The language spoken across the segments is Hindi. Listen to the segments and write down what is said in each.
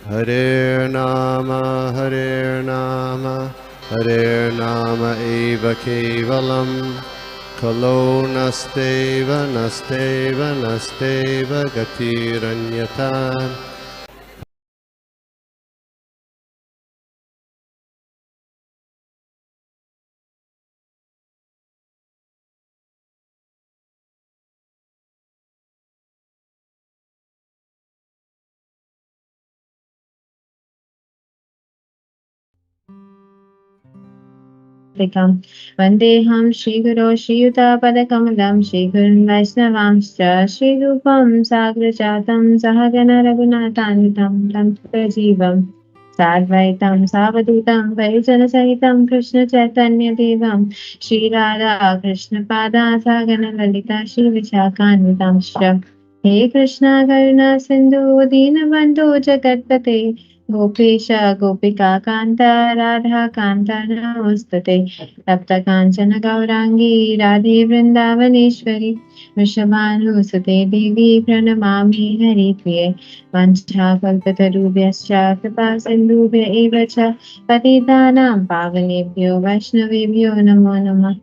Hare Nama, Hare Nama eva kevalam, Kalo nasteva, nasteva, nasteva gatiranyata. वन्देऽहं श्रीगुरो श्रीयुतापदकमलं श्रीगुरुन् वैष्णवांश्च श्रीरूपं साग्रजातं सहगण रघुनाथान्वितं तं प्रजीवं साद्वैतं सावधूतं परिजनसहितं कृष्णचैतन्यदेवं श्रीराधा कृष्णपादा सहगण ललिता श्रीविशाखान्वितांश्च हे कृष्ण करुणा सिन्धु दीनबन्धु जगत्पते गोपेश गोपिकान्त राधाकान्त नमोऽस्तुते तप्तकाञ्चन गौराङ्गी राधे वृन्दावनेश्वरी वृषभानुसुते देवी प्रणमामि हरिप्रिये वञ्चाकल्पतरुभ्यश्च कृपा सिन्धुभ्य एव च पतितानां पावनेभ्यो वैष्णवेभ्यो नमो नमः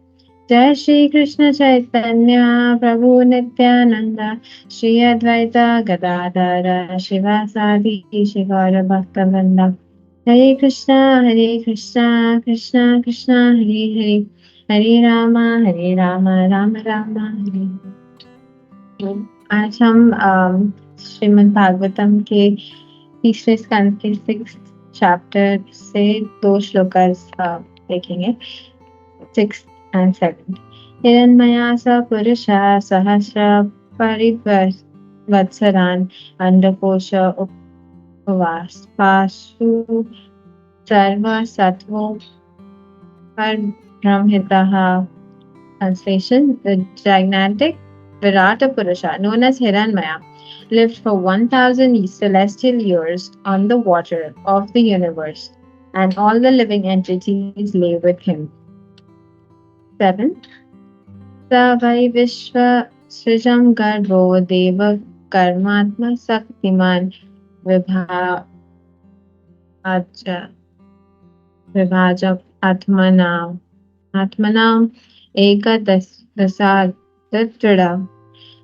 जय श्री कृष्ण चैतन्य प्रभु नित्यानंद श्री अद्वैत गदाधर शिवासादि गौर भक्तवृंद हरे कृष्णा कृष्णा कृष्णा हरे हरे हरे राम राम राम हरे हरे। आज हम श्रीमद् भागवतम के तीसरे स्कंद के 6th चैप्टर से 2 श्लोकास देखेंगे, 6th and 7th. हिरण्मया स पुरुषः सहस्र परिवत्सरान् अंडकोश उपवासपाशु सर्वसत्त्वो परब्रह्मतः. Translation: The gigantic Virata Purusha, known as Hiranmaya, lived for 1,000 celestial years on the water of the universe, and all the living entities lay with him. 7. स वै विश्वसृजं गर्भो देव कर्मात्मशक्तिमान् विभाज आत्मनाम् एकदशादृढ.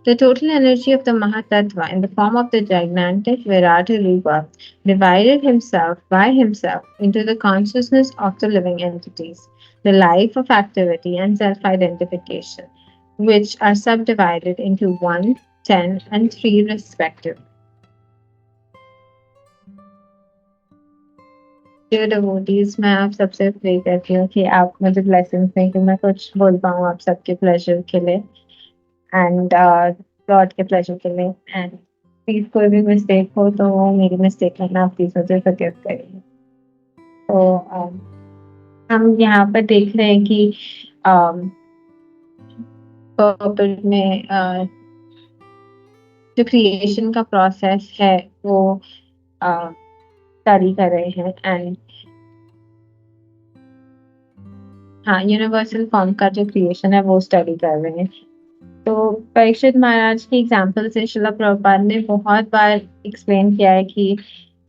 The total energy of the Mahatattva in the form of the gigantic Virata Rupa divided himself by himself into the consciousness of the living entities, the life of activity and self-identification, which are subdivided into 1, 10 and 3 respectively. Dear devotees, मैं आप सबसे प्रे करती हूँ कि आप मुझे ब्लेसिंग्स दें कि मैं कुछ बोल पाऊँ आप सबके प्लेजर के लिए एंड लॉर्ड के प्लेजर के लिए. एंड प्लीज कोई भी मिस्टेक हो तो मेरी मिस्टेक करना आप प्लीज मुझे फॉरगिव करिए. तो हम यहाँ पर देख रहे हैं कि पर्पल में जो क्रिएशन का प्रोसेस है वो स्टडी कर रहे हैं. एंड हाँ, यूनिवर्सल फॉर्म का जो क्रिएशन है वो स्टडी कर रहे हैं. तो परीक्षित महाराज की एग्जाम्पल से श्रील प्रभुपाद ने बहुत बार एक्सप्लेन किया है कि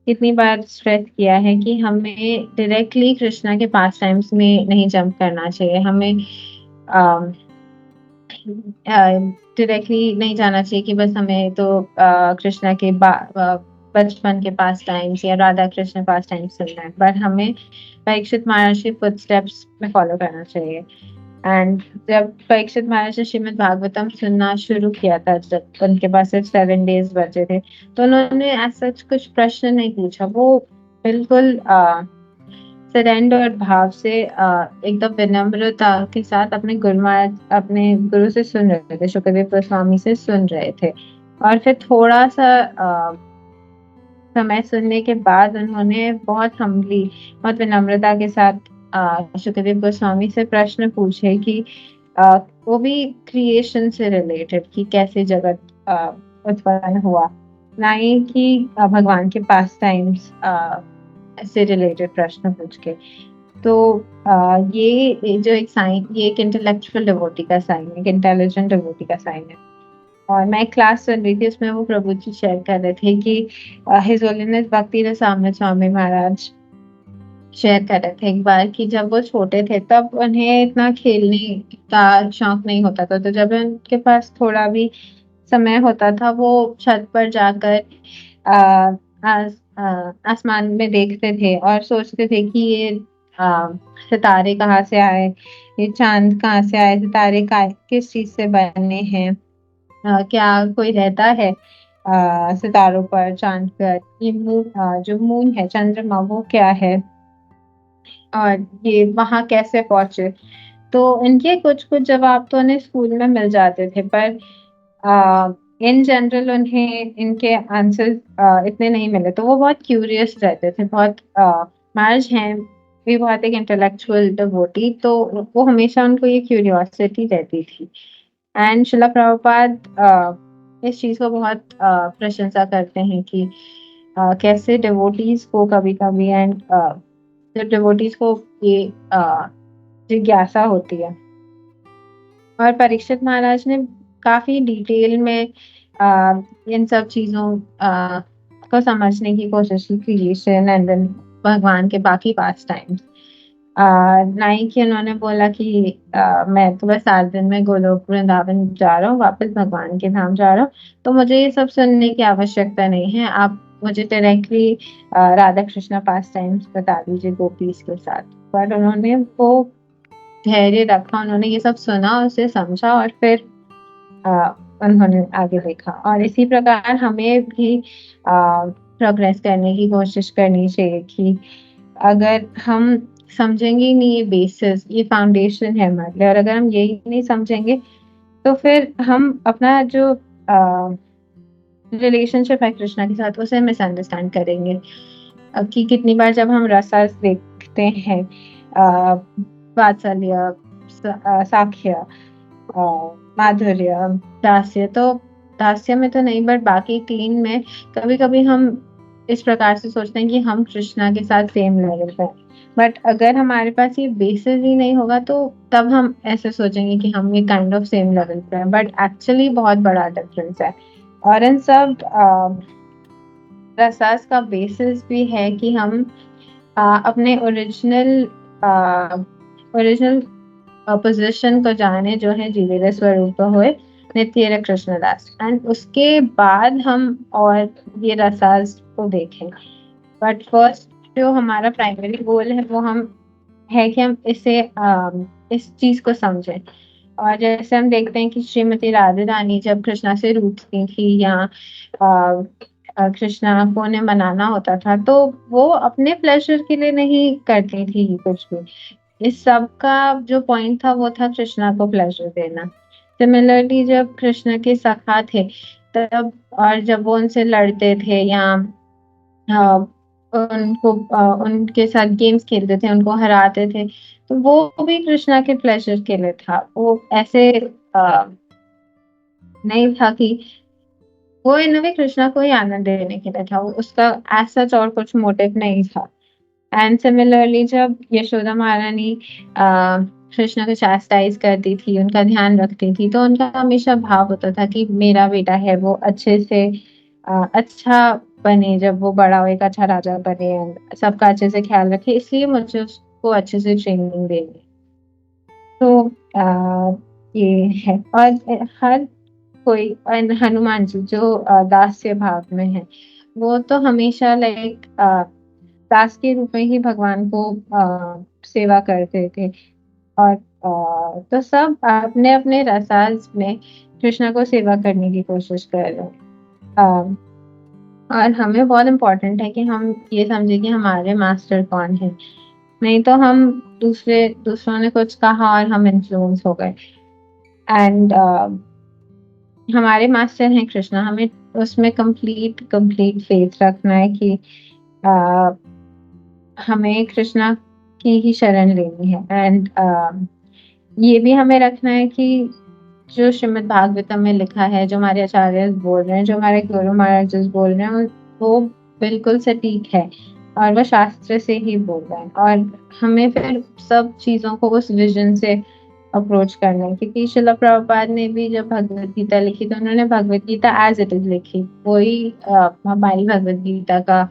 कितनी बार स्ट्रेस किया है कि हमें डायरेक्टली कृष्णा के पास टाइम्स में नहीं जंप करना चाहिए. हमें डायरेक्टली नहीं जाना चाहिए कि बस हमें तो कृष्णा के बचपन के पास टाइम्स या राधा कृष्ण पास टाइम्स सुनना है, बट हमें परीक्षित महाराज के फुटस्टेप्स में फॉलो करना चाहिए. एंड जब परीक्षित महाराज ने श्रीमद् भागवतम सुनना शुरू किया था, जब उनके पास सिर्फ 7 days बचे थे, तो उन्होंने ऐसा कुछ प्रश्न नहीं पूछा. वो बिल्कुल सरेंडर भाव से एकदम विनम्रता के साथ अपने गुरु से सुन रहे थे, शुकदेव गोस्वामी से सुन रहे थे. और फिर थोड़ा सा समय सुनने के बाद उन्होंने बहुत हम्बली, बहुत विनम्रता के साथ शुकदेव गोस्वामी से प्रश्न पूछे कि वो भी क्रिएशन से रिलेटेड कि कैसे जगत उत्पन्न हुआ, ना ही कि भगवान के पास टाइम्स से रिलेटेड प्रश्न पूछ के. तो ये जो एक साइन, ये एक इंटेलेक्चुअल डिवोटी का साइन है, एक इंटेलिजेंट डिवोटी का साइन है. और मैं एक क्लास सुन रही थी, उसमें वो प्रभु जी शेयर कर रहे थे कि हिज होलीनेस भक्ति रसामृत स्वामी महाराज शेयर कर रहे थे एक बार कि जब वो छोटे थे तब उन्हें इतना खेलने का शौक नहीं होता था, तो जब उनके पास थोड़ा भी समय होता था वो छत पर जाकर आ, आसमान में देखते थे और सोचते थे कि ये आ, सितारे कहाँ से आए, ये चांद कहाँ से आए, सितारे का किस चीज से बने हैं, क्या कोई रहता है सितारों पर, चांद पर, ये जो मून है, चंद्रमा, वो क्या है, और ये वहां कैसे पहुंचे। तो इनके कुछ कुछ जवाब तो उन्हें स्कूल में मिल जाते थे, पर इन जनरल उन्हें इनके आंसर इतने नहीं मिले, तो वो बहुत क्यूरियस रहते थे, बहुत महाराज हैं भी बहुत एक इंटेलेक्चुअल डिवोटी, तो वो हमेशा उनको ये क्यूरियोसिटी रहती थी। एंड शिला प्रभुपाद इस चीज को बहुत प्रशंसा करते हैं कि कैसे डिवोटीज को कभी कभी एंड जब डिवोटीज को ये जिज्ञासा होती है। और परीक्षित महाराज ने काफी डिटेल में इन सब चीजों को समझने की कोशिश की, क्रिएशन एंड देन भगवान के बाकी पास टाइम्स। नहीं कि उन्होंने बोला कि मैं तो बस 7 दिन में गोलोक वृंदावन जा रहा हूँ, वापस भगवान के धाम जा रहा हूँ, तो मुझे ये सब सुनने की आवश्यकता नहीं है, आप मुझे डायरेक्टली राधा कृष्ण पास टाइम्स बता दीजिए गोपीज के साथ। पर उन्होंने वो धैर्य रखा, उन्होंने ये सब सुना, उसे समझा और फिर आ, उन्होंने आगे देखा। और इसी प्रकार हमें भी प्रोग्रेस करने की कोशिश करनी चाहिए कि अगर हम समझेंगे ही नहीं ये बेसिस, ये फाउंडेशन है हमारे लिए, और अगर हम यही नहीं समझेंगे तो फिर हम अपना जो रिलेशनशिप है कृष्णा के साथ उसे मिसअंडरस्टैंड करेंगे। कि कितनी बार जब हम रसरस देखते हैं, वात्सल्य, साख्य, माधुर्य, दास्य, तो दास्य में तो नहीं बट बाकी 3 में कभी कभी हम इस प्रकार से सोचते हैं कि हम कृष्णा के साथ सेम लेवल पे, बट अगर हमारे पास ये बेसिस ही नहीं होगा तो तब हम ऐसे सोचेंगे कि हम ये काइंड ऑफ सेम लेवल पे हैं, बट एक्चुअली बहुत बड़ा डिफरेंस है। और इन सब रसास का बेसिस भी है कि हम अपने ओरिजिनल पोजीशन को जाने, जो है जीवेर स्वरूप होए नित्य कृष्णदास, एंड उसके बाद हम और ये रसास को देखें। बट फर्स्ट जो हमारा प्राइमरी गोल है वो हम है कि हम इस चीज को समझें। और जैसे हम देखते हैं कि श्रीमती राधा रानी जब कृष्णा से रूठती थी या कृष्णा को उन्हें मनाना होता था, तो वो अपने प्लेजर के लिए नहीं करती थी कुछ भी, इस सब का जो पॉइंट था वो था कृष्णा को प्लेजर देना। सिमिलरली जब कृष्ण के सखा थे तब, और जब वो उनसे लड़ते थे या उनको उनके साथ गेम्स खेलते थे, उनको हराते थे, तो वो भी कृष्णा के प्लेजर के लिए था। वो ऐसे नहीं था कि वो इन वे कृष्णा को ही आनंद देने के लिए था, वो उसका एज सच और कुछ मोटिव नहीं था। एंड सिमिलरली जब यशोदा महारानी कृष्ण को चास्टाइज करती थी, उनका ध्यान रखती थी, तो उनका हमेशा भाव होता था कि मेरा बेटा है वो अच्छे से अच्छा बने, जब वो बड़ा हो एक अच्छा राजा बने, and सबका अच्छे से ख्याल रखे, इसलिए मुझे उसको अच्छे से ट्रेनिंग देनी है। तो ये है। और हर कोई, और हनुमान जी जो दास्य भाव में है, वो तो हमेशा लाइक दास के रूप में ही भगवान को सेवा करते थे। और तो सब अपने अपने रसास में कृष्ण को सेवा करने की कोशिश कर रहे हैं। और हमें बहुत इम्पोर्टेंट है कि हम ये समझे कि हमारे मास्टर कौन है, नहीं तो हम दूसरों ने कुछ कहा और हम इन्फ्लुएंस हो गए। एंड हमारे मास्टर हैं कृष्णा, हमें उसमें कंप्लीट कंप्लीट फेथ रखना है कि हमें कृष्णा की ही शरण लेनी है। एंड ये भी हमें रखना है कि जो श्रीमद् भागवतम में लिखा है, जो हमारे आचार्य बोल रहे हैं, जो हमारे गुरु महाराज बोल रहे हैं, वो बिल्कुल सटीक है और वो शास्त्र से ही बोल रहे हैं। और हमें फिर सब चीजों को उस विजन से अप्रोच करना है, क्योंकि शिला प्रभुपाद ने भी जब भगवत गीता लिखी तो उन्होंने Bhagavad Gita as it is लिखी। वही हमारी भगवत गीता का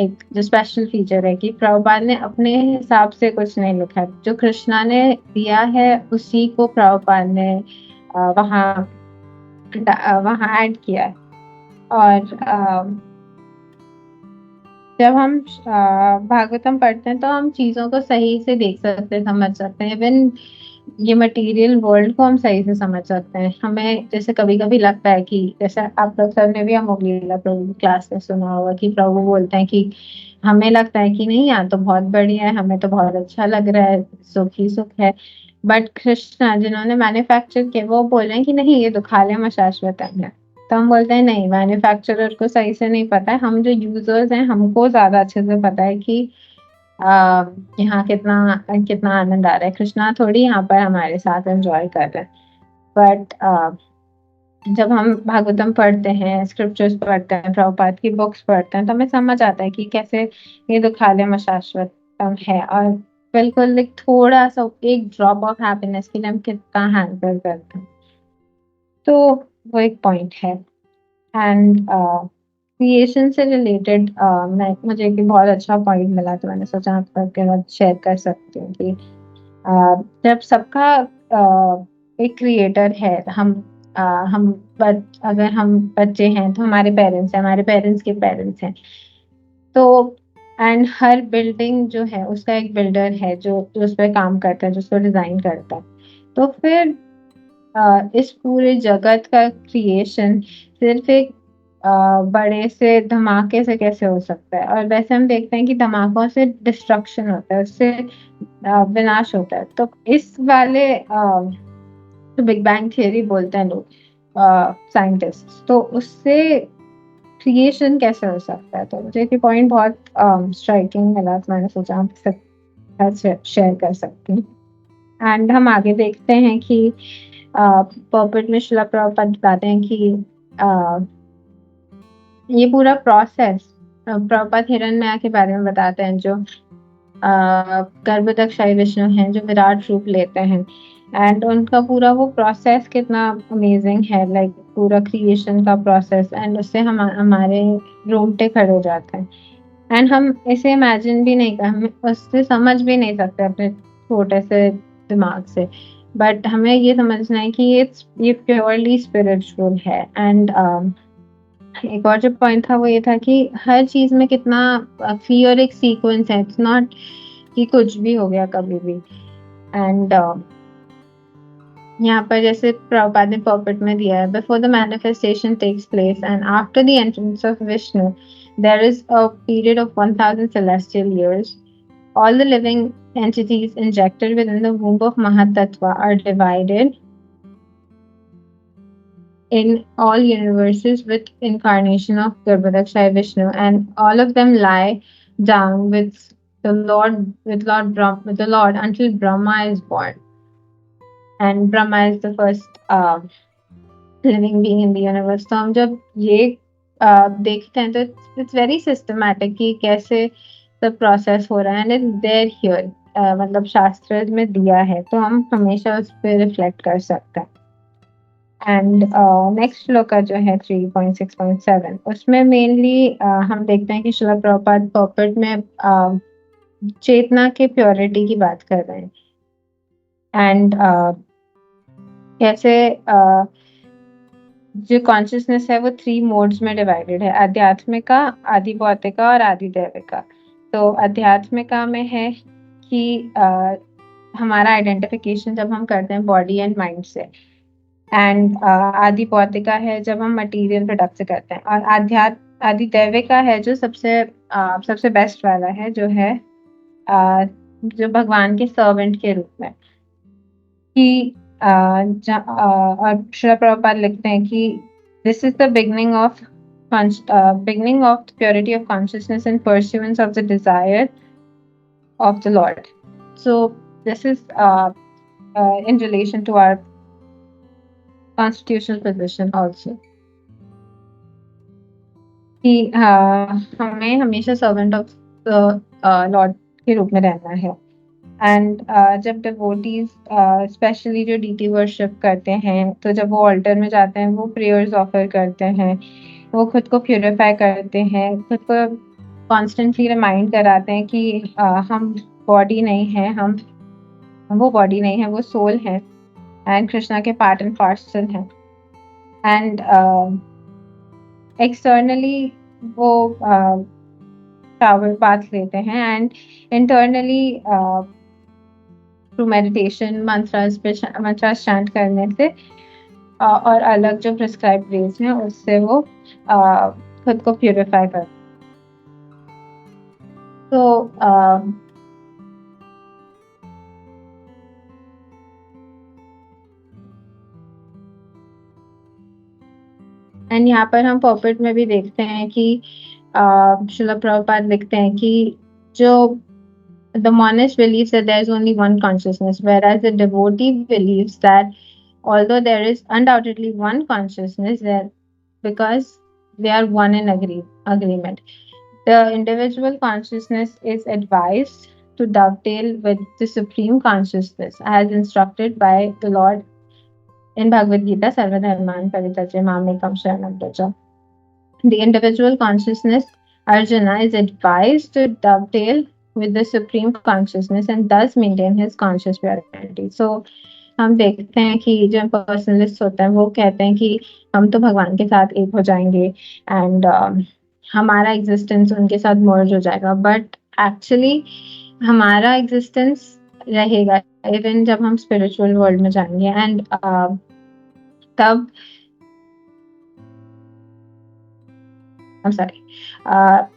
एक जो स्पेशल फीचर है कि प्रभुपाद ने अपने हिसाब से कुछ नहीं लिखा है। जो कृष्णा ने दिया है उसी को प्रभुपाद ने वहाँ वहाँ ऐड किया है। और जब हम भागवतम पढ़ते हैं तो हम चीजों को सही से देख सकते हैं, समझ सकते हैं। इवन ये मटेरियल वर्ल्ड को हम सही से समझ सकते हैं। हमें जैसे कभी कभी लगता है कि जैसे आप लोग सब ने भी अमोघ लीला प्रभु की क्लास में सुना होगा कि प्रभु बोलते हैं कि हमें लगता है कि नहीं यहाँ तो बहुत बढ़िया है, हमें तो बहुत अच्छा लग रहा है, सुख ही सुख है। बट कृष्णा जिन्होंने मैन्युफैक्चर किया वो बोल रहे हैं कि नहीं ये तो खाली शाश्वत है। तो हम बोलते हैं नहीं, मैन्युफैक्चरर को सही से नहीं पता है, हम जो यूजर्स हैं हमको ज्यादा अच्छे से पता है कि आ, यहाँ कितना कितना आनंद आ रहा है। कृष्णा थोड़ी यहाँ पर हमारे साथ एंजॉय कर रहे हैं। बट जब हम भागवतम पढ़ते हैं, स्क्रिप्चर्स पढ़ते हैं, प्रभुपाद की बुक्स पढ़ते हैं, तो हमें समझ आता है कि कैसे ये दुखालय शाश्वतम है। और बिल्कुल एक थोड़ा सा एक ड्रॉप ऑफ हैप्पीनेस के लिए हम कितना हैंकर करते हैं। तो वो एक पॉइंट है। एंड क्रिएशन से रिलेटेड मैं मुझे एक बहुत अच्छा पॉइंट मिला तो मैंने सोचा आपके साथ शेयर कर सकती हूँ कि जब सबका एक क्रिएटर है, हम अगर हम बच्चे हैं तो हमारे पेरेंट्स हैं, हमारे पेरेंट्स के पेरेंट्स हैं। तो एंड हर बिल्डिंग जो है उसका एक बिल्डर है जो उस पर काम करता है, जो उसको डिजाइन करता है। तो फिर इस पूरे जगत का क्रिएशन सिर्फ एक बड़े से धमाके से कैसे हो सकता है। और वैसे हम देखते हैं कि धमाकों से डिस्ट्रक्शन होता है, उससे विनाश होता है। तो इस वाले तो बिग बैंग थियरी बोलते हैं लोग साइंटिस्ट, तो उससे क्रिएशन कैसे हो सकता है। तो मुझे ये पॉइंट बहुत स्ट्राइकिंग मिला, तो मैंने सोचा आपके साथ शेयर कर सकती हूँ। एंड हम आगे देखते हैं कि पर्पट में शिला प्रभुपाद बताते हैं कि ये पूरा प्रोसेस प्रभुपाद हिरण्मया के बारे में बताते हैं, जो गर्भोदकशाही विष्णु हैं, जो विराट रूप लेते हैं। एंड उनका पूरा वो प्रोसेस कितना अमेजिंग है, लाइक पूरा क्रिएशन का प्रोसेस। एंड उससे हम हमारे रोंगटे खड़े हो जाते हैं। एंड हम इसे इमेजिन भी नहीं कर, हम उससे समझ भी नहीं सकते अपने छोटे से दिमाग से। बट हमें ये समझना है कि ये प्योरली स्पिरिचुअल है। एंड एक और जो पॉइंट था वो ये था कि हर चीज में कितना क्लियर एक सीक्वेंस है। इट्स नॉट कि कुछ भी हो गया कभी भी। एंड यहाँ पर जैसे प्रभुपाद ने पर्पट में दिया है, before the manifestation takes place and after the entrance of Vishnu there is a period of 1000 celestial years. All the living entities injected within the womb of Mahatattva are divided in all universes with incarnation of Garbhodakshay Vishnu, and all of them lie down with the Lord until Brahma is born. And Brahma is the first living being in the universe. तो हम जब ये देखते हैं तो it's very systematic कि कैसे सब प्रोसेस हो रहा है। एंड इट्स देयर हियर, मतलब शास्त्र में दिया है तो हम हमेशा उस पर रिफ्लेक्ट कर सकते हैं। एंड नेक्स्ट श्लोका जो है 3.6.7, उसमें मेनली हम देखते हैं कि शिला प्रभुपाद पर्पट में चेतना के प्योरिटी की बात कर रहे हैं। एंड कैसे जो कॉन्शियसनेस है वो 3 मोड्स में डिवाइडेड है, आध्यात्मिका, आदि भौतिका और आदि दैविका। तो आध्यात्मिका में है कि हमारा आइडेंटिफिकेशन जब हम करते हैं बॉडी एंड माइंड से। एंड आदि भौतिका है जब हम मटेरियल प्रोडक्ट से करते हैं। और आदि दैविका है जो सबसे बेस्ट वाला है, जो है जो भगवान के सर्वेंट के रूप में। कि और श्रील प्रभुपाद लिखते हैं कि this is the beginning of the purity of consciousness and pursuance of the desire of the Lord. So this is in relation to our constitutional position also, कि हमें हमेशा सर्वेंट ऑफ द लॉर्ड के रूप में रहना है। एंड जब डिवोटीज स्पेशली जो डीटी वर्शिप करते हैं, तो जब वो ऑल्टर में जाते हैं वो प्रेयर्स ऑफर करते हैं, वो खुद को प्यूरिफाई करते हैं, खुद को कॉन्स्टेंटली रिमाइंड कराते हैं कि हम बॉडी नहीं है, हम वो बॉडी नहीं है, वो सोल है एंड कृष्णा के पार्ट एंड पार्सल हैं। एंड एक्सटर्नली वो पावर पाथ लेते हैं एंड इंटरनली थ्रू मेडिटेशन मंत्र चैंट करने से और अलग जो प्रिस्क्राइब वेज हैं उससे वो खुद को प्यूरिफाई कर। तो एंड यहाँ पर हम पॉपेट में भी देखते हैं कि श्रील प्रभुपाद लिखते हैं कि जो the monist believes that there is only one consciousness, whereas the devotee believes that although there is undoubtedly one consciousness there, because they are one in agreement, the individual consciousness is advised to dovetail with the supreme consciousness as instructed by the Lord in Bhagavad Gita, Sarvadharman Parityajya Mamekam Sharanam Vraja. The individual consciousness, Arjuna, is advised to dovetail with the supreme consciousness and thus maintain his conscious purity. So हम देखते हैं कि जो पर्सनलिस्ट होते हैं वो कहते हैं कि हम तो भगवान के साथ एक हो जाएंगे एंड हमारा एग्जिस्टेंस उनके साथ मर्ज हो जाएगा, बट एक्चुअली हमारा एग्जिस्टेंस रहेगा इवन जब हम स्पिरिचुअल वर्ल्ड में जाएंगे एंड तब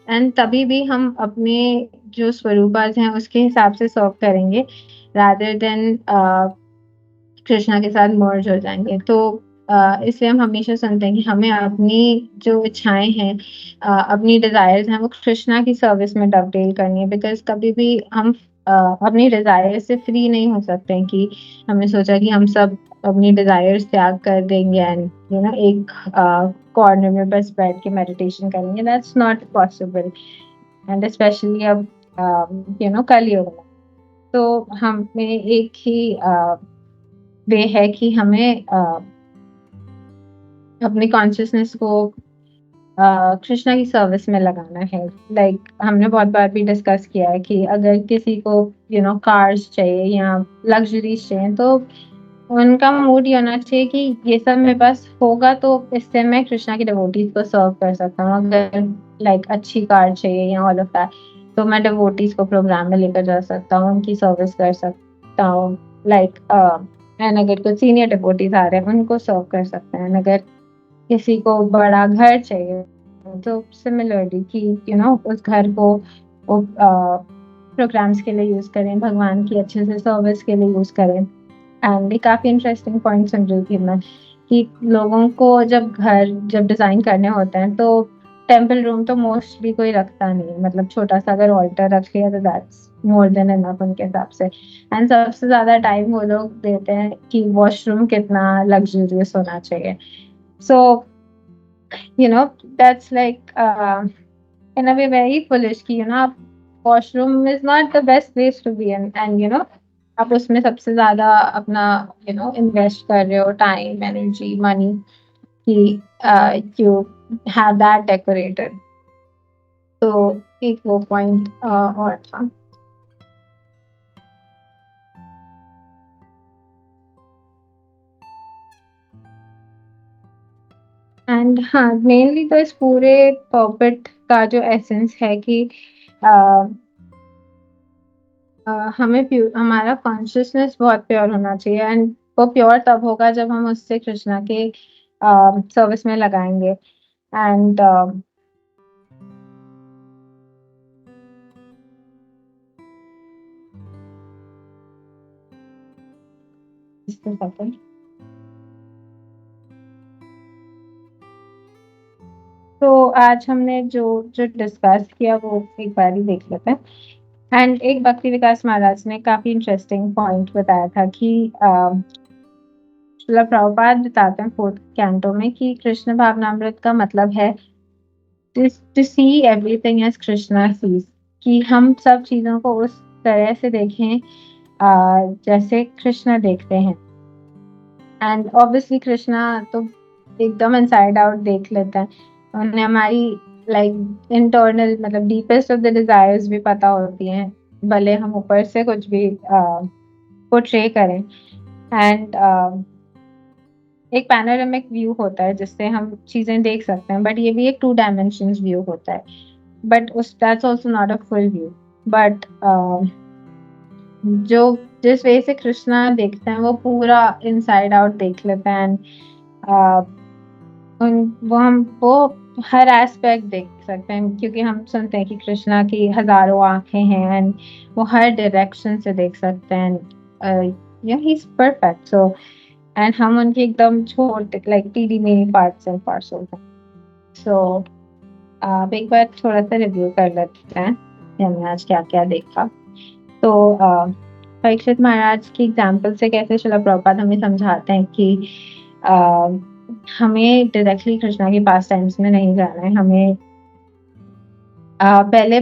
एंड तभी भी हम अपने जो स्वरूपाज हैं उसके हिसाब से सर्व करेंगे रादर देन कृष्णा के साथ मर्ज हो जाएंगे। तो इसलिए हम हमेशा सुनते हैं कि हमें अपनी जो इच्छाएं हैं, अपनी डिजायर्स हैं, वो कृष्णा की सर्विस में डवटेल करनी है, बिकॉज कभी भी हम अपनी डिजायर से फ्री नहीं हो सकते हैं कि हमने सोचा कि हम सब अपनी डिजायर्स त्याग कर देंगे एंड एक कॉर्नर में बस बैठ के मेडिटेशन करेंगे। That's not possible and specially अब कलयुग में तो हमें एक ही वे है कि हमें अपनी कॉन्शियसनेस को कृष्णा की सर्विस में लगाना है। लाइक हमने बहुत बार भी डिस्कस किया है कि अगर किसी को कार्स चाहिए या लग्जरीज चाहिए तो उनका मूड ये होना चाहिए कि ये सब मेरे पास होगा तो इससे मैं कृष्णा की डिवोटीज को सर्व कर सकता हूँ। अगर लाइक अच्छी कार चाहिए या ऑल ऑफ दैट तो मैं डिवोटीज को प्रोग्राम में लेकर जा सकता हूँ, उनकी सर्विस कर सकता हूँ। लाइक एंड अगर कुछ सीनियर डिवोटीज आ रहे हैं उनको सर्व कर सकते हैं। अगर किसी को बड़ा घर चाहिए तो सिमिलरली कि उस घर को वो प्रोग्राम्स के लिए यूज करें, भगवान की अच्छे से सर्विस के लिए यूज करें। एंड ये काफी इंटरेस्टिंग पॉइंट सुन रही थी मैं कि लोगों को जब डिजाइन करने होते हैं तो टेम्पल रूम तो मोस्टली कोई रखता नहीं, मतलब छोटा सा अगर ऑल्टर रख लिया तो दैट्स मोर देन एनफ उनके हिसाब से। एंड सबसे ज्यादा टाइम वो लोग देते हैं कि वॉशरूम कितना लग्जरियस होना चाहिए। So that's like in a way very foolish कि आप washroom is not the best place to be in and आप उसमें सबसे ज्यादा अपना इन्वेस्ट कर रहे हो टाइम, एनर्जी, मनी कि यू हैव दैट डेकोरेटेड। तो एक वो पॉइंट और था। एंड हाँ, मेनली तो इस पूरे पॉपेट का जो एसेंस है कि हमें हमारा कॉन्शियसनेस बहुत प्योर होना चाहिए एंड वो प्योर तब होगा जब हम उससे कृष्णा के सर्विस में लगाएंगे। एंड तो आज हमने जो जो डिस्कस किया वो एक बार ही देख लेते हैं। एंड एक भक्ति विकास महाराज ने काफी इंटरेस्टिंग पॉइंट बताया था कि श्रील प्रभुपाद बताते हैं 4th कैंटो में कि कृष्ण भावनामृत का मतलब है to see everything as Krishna sees, कि हम सब चीजों को उस तरह से देखें जैसे कृष्ण देखते हैं। एंड ऑब्वियसली कृष्णा तो एकदम इनसाइड आउट देख लेते हैं, उन्हें हमारी लाइक इंटरनल मतलब डीपेस्ट ऑफ द डिजायर्स भी पता होती हैं, भले हम ऊपर से कुछ भी पोर्ट्रे करें। एंड एक पैनोरामिक व्यू होता है जिससे हम चीजें देख सकते हैं, बट ये भी एक 2 डायमेंशंस व्यू होता है, बट उस that's also not a full view. But जो जिस वे से कृष्णा देखते हैं वो पूरा इनसाइड आउट देख लेते हैं। वो हर एस्पेक्ट देख सकते हैं, क्योंकि हम सुनते हैं कि कृष्णा की हजारों आंखें हैं एंड वो हर डायरेक्शन से देख सकते हैं। या he is perfect, so and हम उनके एकदम छोटे like TD many parts and parcels हैं। सो आप एक बार थोड़ा सा रिव्यू कर लेते हैं कि हमने आज क्या क्या देखा। तो परीक्षित महाराज की एग्जाम्पल से कैसे शिला प्रभुपाद हमें समझाते हैं कि हमें डायरेक्टली कृष्णा के पास टाइम्स में नहीं जाना है, हमें पहले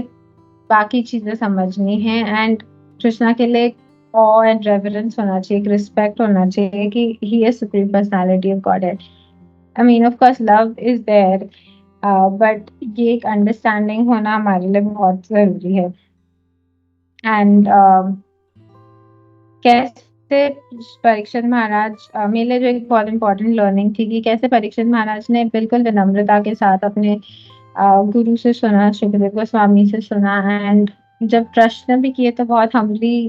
बाकी चीजें समझनी है। एंड कृष्णा के लिए ऑ एंड रेवरेंस होना चाहिए, एक रिस्पेक्ट होना चाहिए कि he is supreme personality of God. I mean of course love is there, but ये एक अंडरस्टैंडिंग होना हमारे लिए बहुत जरूरी है। एंड कैसे परीक्षित महाराज मेरे लिए जो एक बहुत इंपॉर्टेंट लर्निंग थी कि कैसे परीक्षित महाराज ने बिल्कुल विनम्रता के साथ अपने गुरु से सुना, सुखदेव गोस्वामी से सुना। एंड जब प्रश्न भी किए तो बहुत हम्बली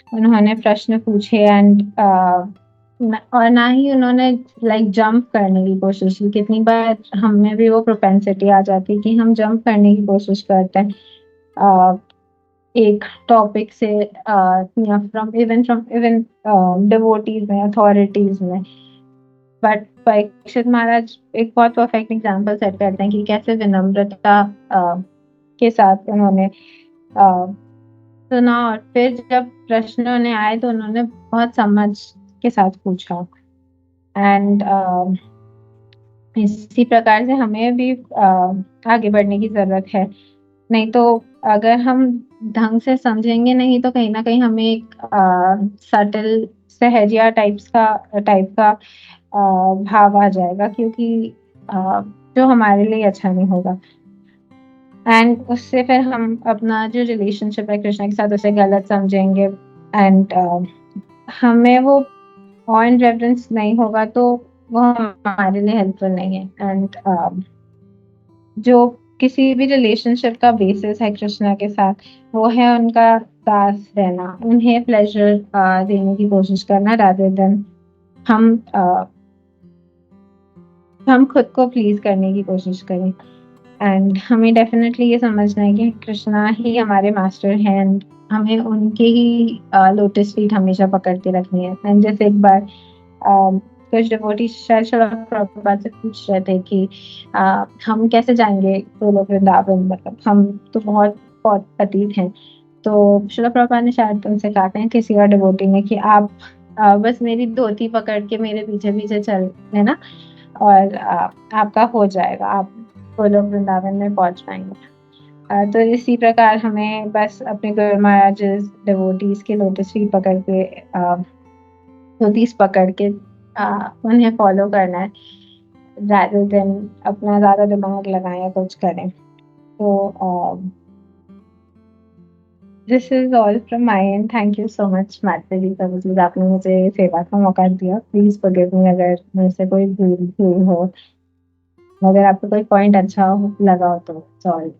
उन्होंने प्रश्न पूछे। एंड और ना ही उन्होंने लाइक जंप करने की कोशिश की। कितनी बार हमें भी वो प्रोपेंसिटी आ जाती है कि हम जंप करने की कोशिश करते हैं एक टॉपिक से, या फ्रॉम इवन डिवोटीज में, अथॉरिटीज में। बट परीक्षित महाराज एक बहुत परफेक्ट एग्जांपल सेट करते हैं कि कैसे विनम्रता के साथ उन्होंने सुना, और फिर जब प्रश्न उन्हें आए तो उन्होंने बहुत समझ के साथ पूछा। एंड इसी प्रकार से हमें भी आगे बढ़ने की जरूरत है। नहीं तो अगर हम ढंग से समझेंगे नहीं तो कहीं ना कहीं हमें एक सटल सहजिया टाइप का भाव आ जाएगा, क्योंकि जो हमारे लिए अच्छा नहीं होगा। एंड उससे फिर हम अपना जो रिलेशनशिप है कृष्णा के साथ उसे गलत समझेंगे। एंड हमें वो ऑ एंड रेफरेंस नहीं होगा तो वो हमारे लिए हेल्पफुल नहीं है। एंड जो किसी भी रिलेशनशिप का बेसिस है कृष्णा के साथ, वो है उनका दास रहना, उन्हें प्लेजर देने की कोशिश करना, रादर देन हम खुद को प्लीज करने की कोशिश करें। एंड हमें डेफिनेटली ये समझना है कि कृष्णा ही हमारे मास्टर हैं एंड हमें उनके ही लोटस फीट हमेशा पकड़ के रखनी है। एंड जैसे एक बार कुछ डिवोटी शायद श्रील प्रभुपाद से पूछ रहे थे कि हम कैसे जाएंगे गोलोक वृंदावन, मतलब हम तो बहुत बहुत अतीत हैं। तो श्रील प्रभुपाद ने शायद उनसे कहा था किसी और डिवोटी ने कि आप बस मेरी धोती पकड़ के मेरे पीछे पीछे चल लेना और आपका हो जाएगा, आप गोलोक वृंदावन में पहुंच पाएंगे। तो इसी प्रकार हमें बस अपने गुरु महाराज डिवोटीज के लोटस फीट पकड़ के धोतीस पकड़ के उन्हें फॉलो करना है, rather than अपना ज्यादा दिमाग लगाएं या कुछ करें। तो this is all from my and. Thank you so much माता जी सर्विसेज, आपने मुझे सेवा का मौका दिया। प्लीज फॉरगिव मी अगर मुझसे कोई भूल हुई हो, अगर आपको कोई पॉइंट अच्छा लगा हो तो सॉरी।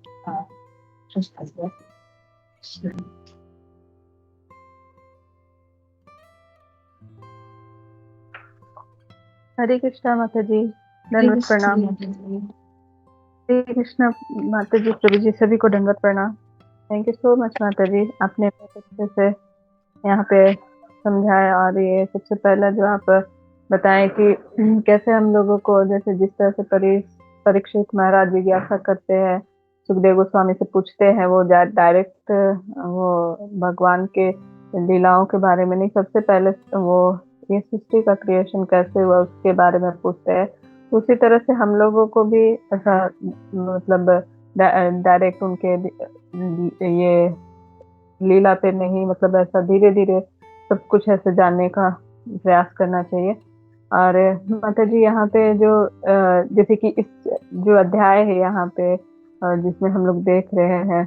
हरे कृष्णा माता जी, दंडवत प्रणाम। हरे कृष्णा माता जी, प्रभु जी, सभी को दंडवत प्रणाम। थैंक यू सो मच माता जी, आपने बहुत अच्छे से यहाँ पे समझाया। और ये सबसे पहला जो आप बताएं कि कैसे हम लोगों को, जैसे जिस तरह से परीक्षित महाराज जिज्ञासा करते हैं, सुखदेव गोस्वामी से पूछते हैं, वो डायरेक्ट वो भगवान के लीलाओं के बारे में नहीं, सबसे पहले वो ये सृष्टि का क्रिएशन कैसे हुआ उसके बारे में पूछते हैं। उसी तरह से हम लोगों को भी ऐसा मतलब डायरेक्ट उनके ये लीला पे नहीं, मतलब ऐसा धीरे धीरे सब कुछ ऐसे जानने का प्रयास करना चाहिए। और माता जी यहाँ पे जो जैसे कि इस जो अध्याय है यहाँ पे जिसमें हम लोग देख रहे हैं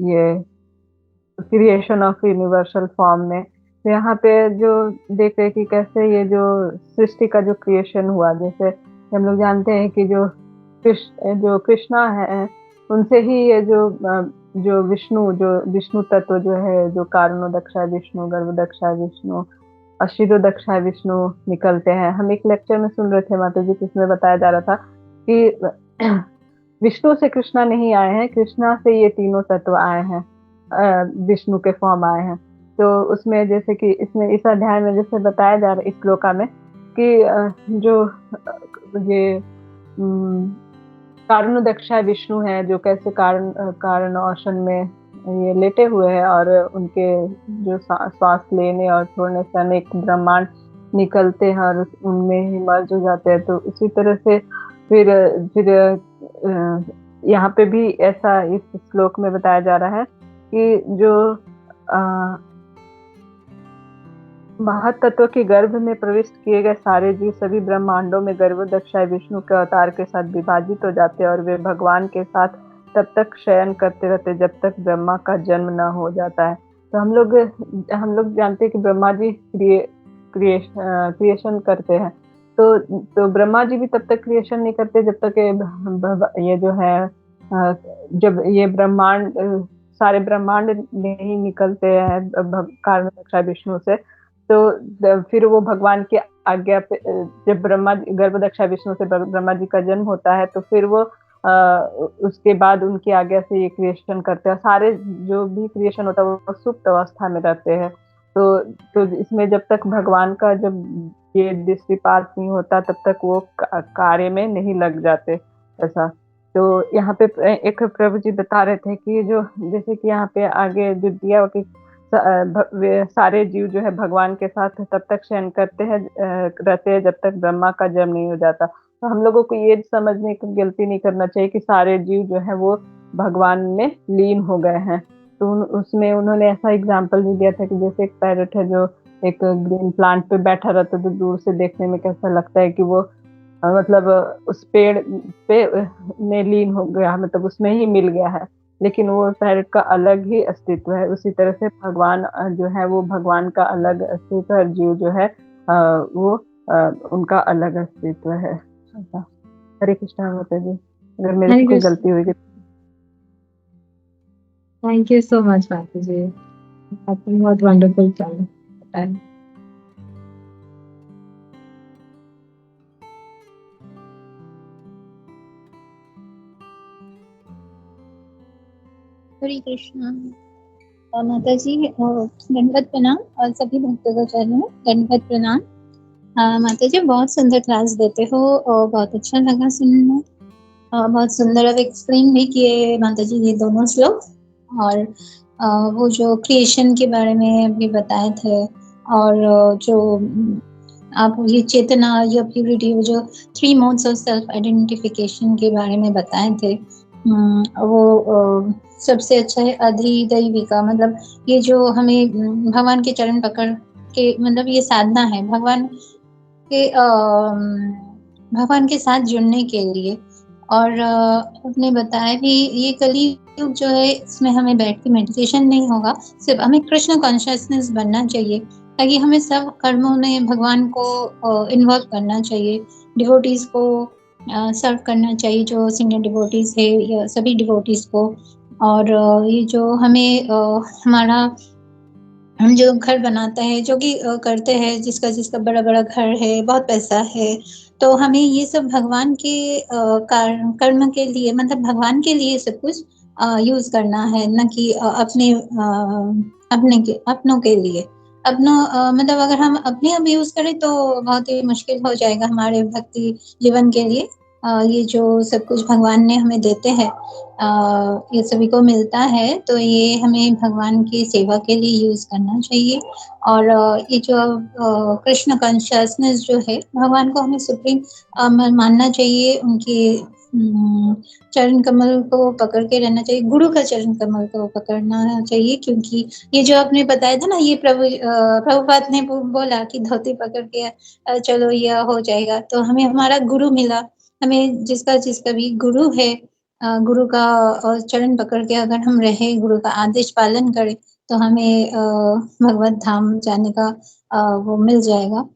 ये क्रिएशन ऑफ यूनिवर्सल फॉर्म में, तो यहाँ पे जो देख रहे हैं कि कैसे ये जो सृष्टि का जो क्रिएशन हुआ, जैसे हम लोग जानते हैं कि जो कृष्णा है उनसे ही ये जो विष्णु तत्व जो है, जो कारणोदक्षा विष्णु, गर्भदक्षा विष्णु, अशिरोदक्षा विष्णु निकलते हैं। हम एक लेक्चर में सुन रहे थे माता जी, जिसमें बताया जा रहा था कि विष्णु से कृष्णा नहीं आए हैं, कृष्णा से ये तीनों तत्व आए हैं, विष्णु के फॉर्म आए हैं। तो उसमें जैसे कि इसमें इस अध्याय में जैसे बताया जा रहा है इस श्लोका में कि जो ये कारणोदक्षा विष्णु है, जो कैसे कारण औशन में ये लेटे हुए हैं और उनके जो श्वास लेने और छोड़ने से अनेक ब्रह्मांड निकलते हैं और उनमें ही मर्ज हो जाते हैं। तो उसी तरह से फिर यहाँ पे भी ऐसा इस श्लोक में बताया जा रहा है कि जो महतत्व के गर्भ में प्रविष्ट किए गए सारे जीव सभी ब्रह्मांडों में गर्भदक्षा विष्णु के अवतार के साथ विभाजित हो जाते हैं और वे भगवान के साथ तब तक शयन करते रहते जब तक ब्रह्मा का जन्म न हो जाता है। तो हम लोग जानते हैं कि ब्रह्मा जी क्रिएशन करते हैं, तो ब्रह्मा जी भी तब तक क्रिएशन नहीं करते जब तक ये जो है जब ये ब्रह्मांड सारे ब्रह्मांड नहीं निकलते हैं कारणदक्षा विष्णु से। तो फिर वो भगवान की आज्ञा पे जब गर्भदक्षा विष्णु से ब्रह्मा जी का जन्म होता है, तो फिर वो उसके बाद उनकी आज्ञा से ये क्रिएशन करते हैं। सारे जो भी क्रिएशन होता है वो सुप्त अवस्था में रहते हैं। तो इसमें जब तक भगवान का जब ये दृष्टिपात नहीं होता तब तक वो कार्य में नहीं लग जाते ऐसा। तो यहाँ पे एक प्रभु जी बता रहे थे कि जो जैसे कि यहाँ पे आगे जो दिया कि सारे जीव जो है भगवान के साथ तब तक शयन करते हैं रहते हैं जब तक ब्रह्मा का जन्म नहीं हो जाता। तो हम लोगों को ये समझने की गलती नहीं करना चाहिए कि सारे जीव जो है वो भगवान में लीन हो गए हैं। तो उसमें उन्होंने ऐसा एग्जाम्पल भी दिया था कि जैसे एक पैरट है जो एक ग्रीन प्लांट पे बैठा रहता है, तो दूर से देखने में कैसा लगता है कि वो मतलब उस पेड़ पे में लीन हो गया, मतलब उसमें ही मिल गया है, लेकिन वो पैरट का अलग ही अस्तित्व है। उसी तरह से भगवान जो है वो भगवान का अलग अस्तित्व है, जीव जो है वो उनका अलग अस्तित्व है। हरे कृष्णा माता जी, अगर मेरे से कोई गलती हुई। थैंक यू सो मच माता जी, आपने बहुत वंडरफुल बताया। हरे कृष्णा माता जी, दंडवत प्रणाम और सभी भक्तों को चरणों में दंडवत प्रणाम। माता जी बहुत सुंदर क्लास देते हो और बहुत अच्छा लगा सुनना। बहुत सुंदर अब एक्सप्लेन भी किए माता जी ये दोनों श्लोक, और वो जो क्रिएशन के बारे में भी बताए थे, और जो आप ये चेतना या प्यूरिटी, वो जो 3 मोड्स ऑफ सेल्फ आइडेंटिफिकेशन के बारे में बताए थे, वो सबसे अच्छा है अधिदैविका, मतलब ये जो हमें भगवान के चरण पकड़ के, मतलब ये साधना है भगवान के साथ जुड़ने के लिए। और आपने बताया भी ये कली युग जो है इसमें हमें बैठ के मेडिटेशन नहीं होगा, सिर्फ हमें कृष्ण कॉन्शियसनेस बनना चाहिए, ताकि हमें सब कर्मों में भगवान को इन्वॉल्व करना चाहिए, डिवोटीज को सर्व करना चाहिए, जो सीनियर डिवोटीज है या सभी डिवोटीज को। और ये जो हमें हम जो घर बनाता है, जो कि करते हैं, जिसका बड़ा बड़ा घर है, बहुत पैसा है, तो हमें ये सब भगवान के कर्म के लिए, मतलब भगवान के लिए सब कुछ यूज करना है, न कि अपनों के लिए। मतलब अगर हम अपने अब यूज करें तो बहुत ही मुश्किल हो जाएगा हमारे भक्ति जीवन के लिए। ये जो सब कुछ भगवान ने हमें देते हैं, ये सभी को मिलता है, तो ये हमें भगवान की सेवा के लिए यूज करना चाहिए। और ये जो कृष्ण कॉन्शियसनेस जो है, भगवान को हमें सुप्रीम मानना चाहिए, उनकी चरण कमल को पकड़ के रहना चाहिए, गुरु का चरण कमल को पकड़ना चाहिए, क्योंकि ये जो आपने बताया था ना, ये प्रभुपाद ने बोला कि धोती पकड़ के चलो ये हो जाएगा, तो हमें हमारा गुरु मिला। हमें जिसका भी गुरु है, गुरु का चरण पकड़ के अगर हम रहे, गुरु का आदेश पालन करें, तो हमें भगवत धाम जाने का वो मिल जाएगा।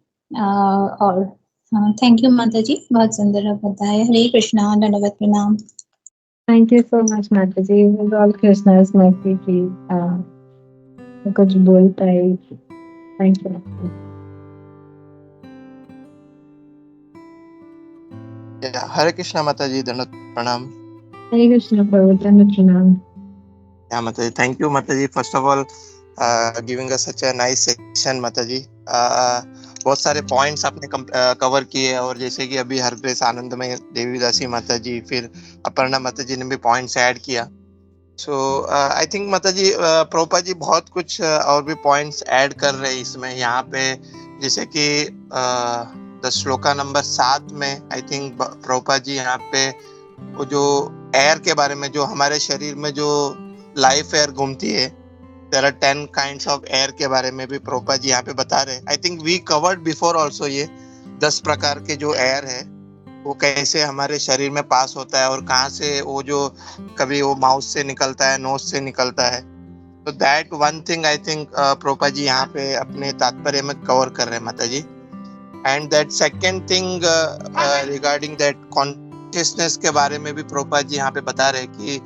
और थैंक यू माता जी, बहुत सुंदर आप बताया। हरे कृष्णा, दंडवत प्रणाम। Thank you so much, Mataji. It was all Krishna's mercy की कुछ बोल पाए। Thank you. हरे कृष्णा माता जी, दंडवत प्रणाम। हरे कृष्णा प्रभु, दंडवत प्रणाम। Yeah, Mataji, thank you, Mataji. First of all, giving us such a nice section, Mataji. बहुत सारे पॉइंट्स आपने कवर किए, और जैसे कि अभी हरग्रेस आनंदमय देवीदासी माता जी, फिर अपर्णा माता जी ने भी पॉइंट्स ऐड किया। सो आई थिंक माता जी, प्रभुपाद जी बहुत कुछ और भी पॉइंट्स ऐड कर रहे हैं इसमें, यहाँ पे जैसे कि द श्लोका नंबर 7 में आई थिंक प्रभुपाद जी यहाँ पे वो जो एयर के बारे में, जो हमारे शरीर में जो लाइफ एयर घूमती है, there are 10 kinds of air के बारे में भी प्रभुपाद जी यहाँ पे बता रहे हैं। I think we covered before also, ये 10 प्रकार के जो एयर है वो कैसे हमारे शरीर में पास होता है, और कहाँ से वो जो कभी वो माउथ से निकलता है, नोज से निकलता है। तो that one thing I think Prabhupad ji यहाँ पे अपने तात्पर्य में कवर कर रहे हैं माता जी। And that second thing regarding that consciousness के बारे में भी प्रभुपाद जी यहाँ पे बता रहे हैं कि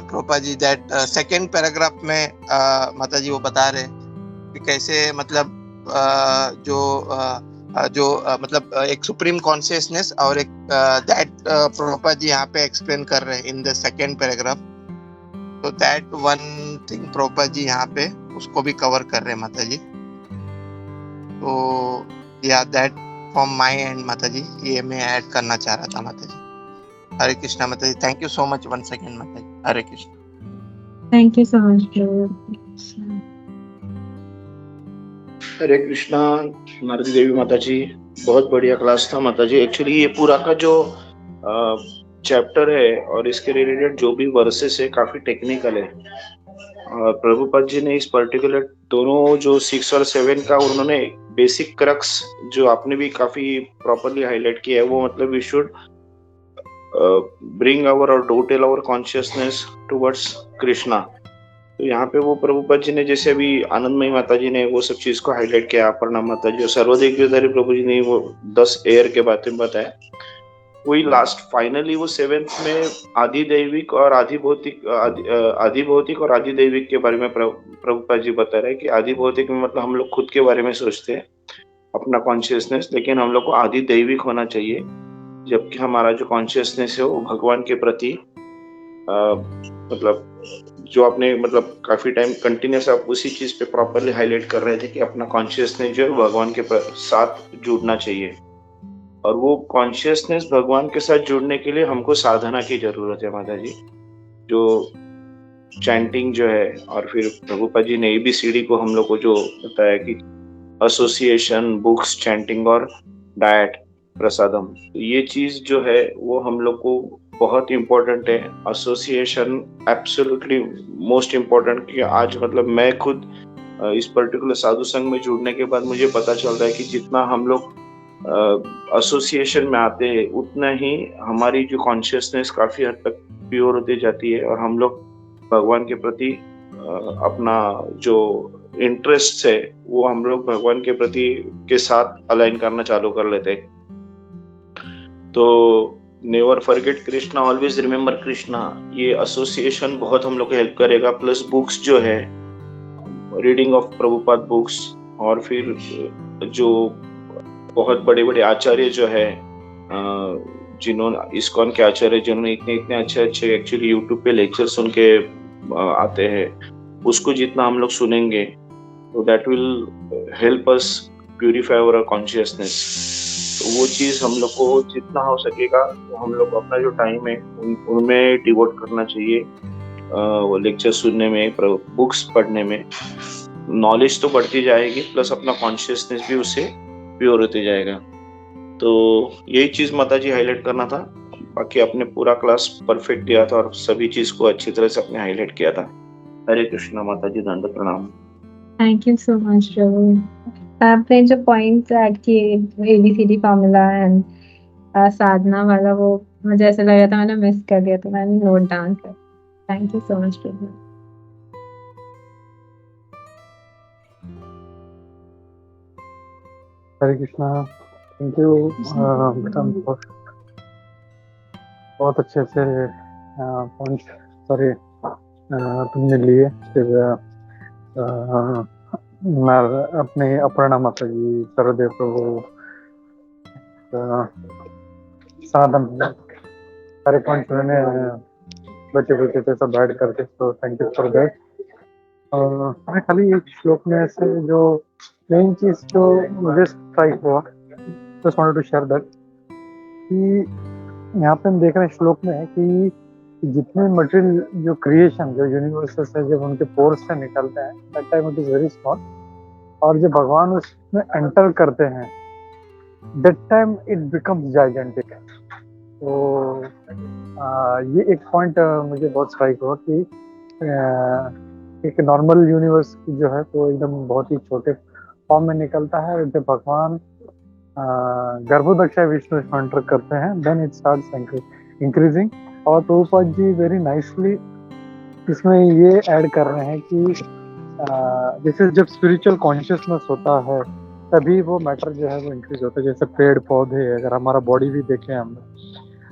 Prabhupada ji that second paragraph में माता जी वो बता रहे कि कैसे मतलब मतलब एक सुप्रीम कॉन्शियसनेस और एक दैट प्रभुपाद जी यहाँ पे एक्सप्लेन कर रहे हैं इन द सेकेंड पैराग्राफ। तो that one thing Prabhupada ji यहाँ पे उसको भी कवर कर रहे हैं माता जी। तो या दैट फ्रॉम माय एंड माता जी, ये मैं ऐड करना चाह रहा था माता जी। हरे कृष्णा माता जी, thank you so much one second माता जी। हरे Krishna. Thank you so much, प्रभु। हरे कृष्णा नारदी देवी माता जी, बहुत बढ़िया क्लास था माता जी। एक्चुअली ये पूरा का जो चैप्टर है और इसके रिलेटेड जो भी वर्सेस है काफी टेक्निकल है, और प्रभुपाद जी ने इस पर्टिकुलर दोनों जो 6 और 7 का उन्होंने बेसिक क्रक्स जो आपने भी काफी प्रॉपरली हाईलाइट किया है, वो मतलब वी शुड ब्रिंग आवर और total our consciousness towards Krishna. तो यहाँ पे वो प्रभुपाद जी ने जैसे अभी आनंदमयी माता जी ने वो सब चीज को हाईलाइट किया, अपर्णा माता जी और सर्वदेवधारी प्रभु जी ने वो 10 एयर के बारे में बताया। वही लास्ट फाइनली वो 7th में आदि दैविक और आदि भौतिक और आदि दैविक के बारे में प्रभुपाद जी बता रहे हैं कि आदि भौतिक में मतलब हम लोग खुद के बारे में सोचते हैं, अपना कॉन्शियसनेस, लेकिन हम लोग को आदि दैविक होना चाहिए, जबकि हमारा जो कॉन्शियसनेस है वो भगवान के प्रति मतलब जो आपने मतलब काफी टाइम कंटिन्यूस आप उसी चीज पे प्रॉपरली हाईलाइट कर रहे थे कि अपना कॉन्शियसनेस जो है भगवान के साथ जुड़ना चाहिए, और वो कॉन्शियसनेस भगवान के साथ जुड़ने के लिए हमको साधना की जरूरत है माता जी। जो चैंटिंग जो है, और फिर प्रभुपाद जी ने ABCD को हम लोग को जो बताया कि एसोसिएशन, बुक्स, चैंटिंग और डाइट, प्रसादम, ये चीज जो है वो हम लोग को बहुत इम्पोर्टेंट है। एसोसिएशन एब्सोल्युटली मोस्ट इम्पोर्टेंट, कि आज मतलब मैं खुद इस पर्टिकुलर साधु संघ में जुड़ने के बाद मुझे पता चल रहा है कि जितना हम लोग एसोसिएशन में आते हैं उतना ही हमारी जो कॉन्शियसनेस काफी हद तक प्योर होती जाती है, और हम लोग भगवान के प्रति अपना जो इंटरेस्ट है वो हम लोग भगवान के प्रति के साथ अलाइन करना चालू कर लेते हैं। तो never forget Krishna, always remember Krishna, ये एसोसिएशन बहुत हम लोग को हेल्प करेगा। प्लस बुक्स जो है, रीडिंग ऑफ प्रभुपाद बुक्स, और फिर जो बहुत बड़े बड़े आचार्य जो है जिन्होंने इस्कॉन के आचार्य जिन्होंने इतने अच्छे एक्चुअली यूट्यूब पे लेक्चर सुन के आते हैं, उसको जितना हम लोग सुनेंगे तो that will help us purify our consciousness. तो वो चीज हम लोग को जितना हो सकेगा तो हम लोग अपना जो टाइम है उनमें डिवोट करना चाहिए, वो लेक्चर सुनने में, बुक्स पढ़ने में। नॉलेज तो बढ़ती जाएगी, प्लस अपना कॉन्शियसनेस भी उससे प्योर होते जाएगा। तो यही चीज माता जी हाईलाइट करना था। बाकी आपने पूरा क्लास परफेक्ट दिया था और सभी चीज को अच्छी तरह से आपने हाईलाइट किया था। हरे कृष्णा माता जी, दंड प्रणाम। थैंक यू सो मच प्रभु। आपने जो पॉइंट ऐड किए ABCD फॉर्मूला एंड साधना वाला, वो मुझे ऐसा लग रहा था मैंने मिस कर दिया, तो मैंने नोट डाउन कर। Thank you so much Prabhu. Hare Krishna. Thank you Vikram, बहुत अच्छे से पॉइंट सारे तुमने लिए। फिर मैं अपने अपर्णा माता जी, सर्वदेव प्रभु, साधन, सारे पॉइंट मैंने बचे बचे थे सब ऐड करके, तो थैंक यू फॉर दैट। मैं खाली एक श्लोक में से जो मेन चीज जो मुझे स्ट्राइक हुआ, just wanted to share that, कि यहाँ पे हम देख रहे हैं श्लोक में कि जितने मटेरियल जो क्रिएशन, जो यूनिवर्सेस है, जब उनके पोर्स से निकलते हैं, that time it is very small, और जब भगवान उसमें एंटर करते हैं, that time it becomes gigantic. तो ये एक पॉइंट मुझे बहुत स्ट्राइक हुआ कि एक नॉर्मल यूनिवर्स जो है वो एकदम बहुत ही छोटे फॉर्म में निकलता है, और जब भगवान गर्भोदक्षाय विष्णु एंटर करते हैं, देन इट स्टार्ट्स इंक्रीजिंग। और प्रभुपाद जी वेरी नाइसली इसमें ये ऐड कर रहे हैं कि जैसे जब स्पिरिचुअल कॉन्शियसनेस होता है तभी वो मैटर जो है वो इंक्रीज होता है। जैसे पेड़ पौधे, अगर हमारा बॉडी भी देखें हम,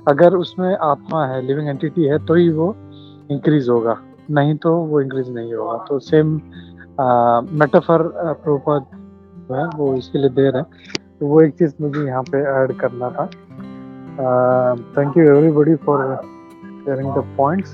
अगर उसमें आत्मा है, लिविंग एंटिटी है, तो ही वो इंक्रीज होगा, नहीं तो वो इंक्रीज नहीं होगा। तो सेम मेटाफर प्रभुपाद जो है वो इसके लिए दे रहे हैं। तो वो एक चीज मुझे यहाँ पे ऐड करना था। Thank you everybody for sharing the points.